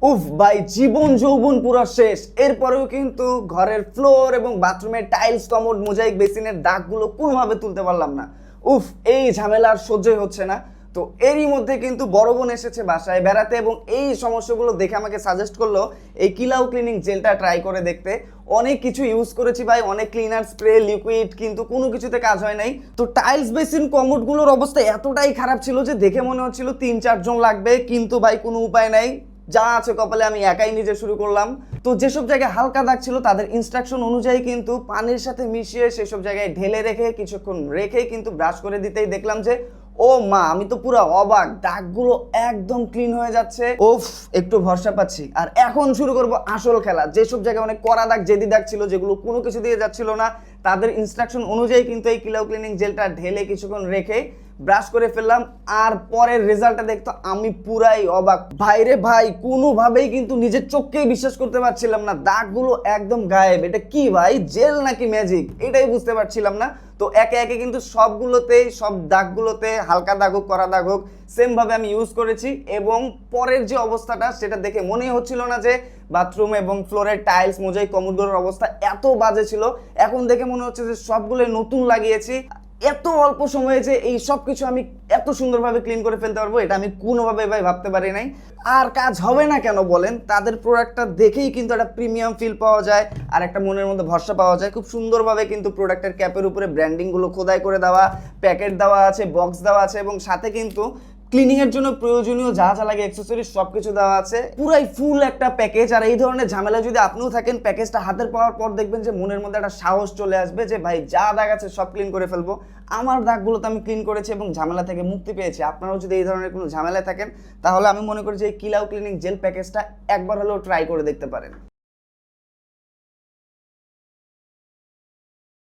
উফ ভাই, জীবন যৌবন পুরো শেষ। এরপরেও কিন্তু ঘরের ফ্লোর এবং বাথরুমের টাইলস, কমোড, মোজাইক, বেসিনের দাগগুলো কোনোভাবে তুলতে পারলাম না। উফ, এই ঝামেলা আর সহ্যই হচ্ছে না। তো এরই মধ্যে কিন্তু বড় বোন এসেছে বাসায় বেড়াতে এবং এই সমস্যাগুলো দেখে আমাকে সাজেস্ট করলো এই কিলাউ ক্লিনিং জেলটা ট্রাই করে দেখতে। অনেক কিছু ইউজ করেছি ভাই, অনেক ক্লিনার, স্প্রে, লিকুইড, কিন্তু কোনো কিছুতে কাজ হয় নাই। তো টাইলস, বেসিন, কমোডগুলোর অবস্থা এতটাই খারাপ ছিল যে দেখে মনে হচ্ছিল 3-4 জন লাগবে, কিন্তু ভাই কোনো উপায় নাই, যা আছে কপালে আমি একাই নিজে শুরু করলাম। তো যেসব জায়গায় হালকা দাগ ছিল তাদের ইনস্ট্রাকশন অনুযায়ী কিন্তু পানির সাথে মিশিয়ে সেসব জায়গায় ঢেলে রেখে কিছুক্ষণ রেখে কিন্তু ব্রাশ করে দিতেই দেখলাম যে ও মা, আমি তো পুরো অবাক, দাগগুলো একদম ক্লিন হয়ে যাচ্ছে। ওফ, একটু ভরসা পাচ্ছি। আর এখন শুরু করব আসল খেলা। যেসব জায়গায় অনেক কড়া দাগ, জেদি দাগ ছিল, যেগুলো কোনো কিছু দিয়ে যাচ্ছিল না, তাদের ইনস্ট্রাকশন অনুযায়ী কিন্তু এই কিলাউ ক্লিনিং জেলটা ঢেলে কিছুক্ষণ রেখে ব্রাশ করে ফেললাম। আর পরের রেজাল্টটা দেখতো আমি পুরাই অবাক ভাইরে ভাই, কোনোভাবেই কিন্তু নিজের চোখকেই বিশ্বাস করতে পারছিলাম না। দাগগুলো একদম গায়েব। এটা কি ভাই, জেল নাকি ম্যাজিক, এটাই বুঝতে পারছিলাম না। তো একে একে কিন্তু সবগুলোতেই, সব দাগগুলোতে, হালকা দাগ হোক কড়া দাগ হোক, সেম ভাবে আমি ইউজ করেছি এবং পরের যে অবস্থাটা সেটা দেখে মনেই হচ্ছিল না যে বাথরুম এবং ফ্লোরের টাইলস, মোজাইক, কমোডগুলোর অবস্থা এত বাজে ছিল। এখন দেখে মনে হচ্ছে যে সবগুলো নতুন লাগিয়েছি। এত অল্প সময়ে যে এই সব কিছু আমি এত সুন্দরভাবে ক্লিন করে ফেলতে পারবো, এটা আমি কোনোভাবে ভাই ভাবতে পারি নাই। আর কাজ হবে না কেন বলেন, তাদের প্রোডাক্টটা দেখেই কিন্তু একটা প্রিমিয়াম ফিল পাওয়া যায় আর একটা মনের মধ্যে ভরসা পাওয়া যায়। খুব সুন্দরভাবে কিন্তু প্রোডাক্টের ক্যাপের উপরে ব্র্যান্ডিংগুলো খোদাই করে দেওয়া, প্যাকেট দেওয়া আছে, বক্স দেওয়া আছে এবং সাথে কিন্তু ক্লিনিং এর জন্য প্রয়োজনীয় যা যা লাগে অ্যাকসেসরিজ সবকিছু দেওয়া আছে। পুরাই ফুল একটা প্যাকেজ। আর এই ধরনের ঝামেলা যদি আপনিও থাকেন, প্যাকেজটা হাতের পাওয়ার পর দেখবেন যে মনের মধ্যে একটা সাহস চলে আসবে যে ভাই যা দাগ আছে সব ক্লিন করে ফেলবো। আমার দাগগুলো তো আমি ক্লিন করেছি এবং ঝামেলা থেকে মুক্তি পেয়েছি। আপনারাও যদি এই ধরনের কোনো ঝামেলায় থাকেন তাহলে আমি মনে করি যে এই কিলাউ ক্লিনিং জেল প্যাকেজটা একবার হলেও ট্রাই করে দেখতে পারেন।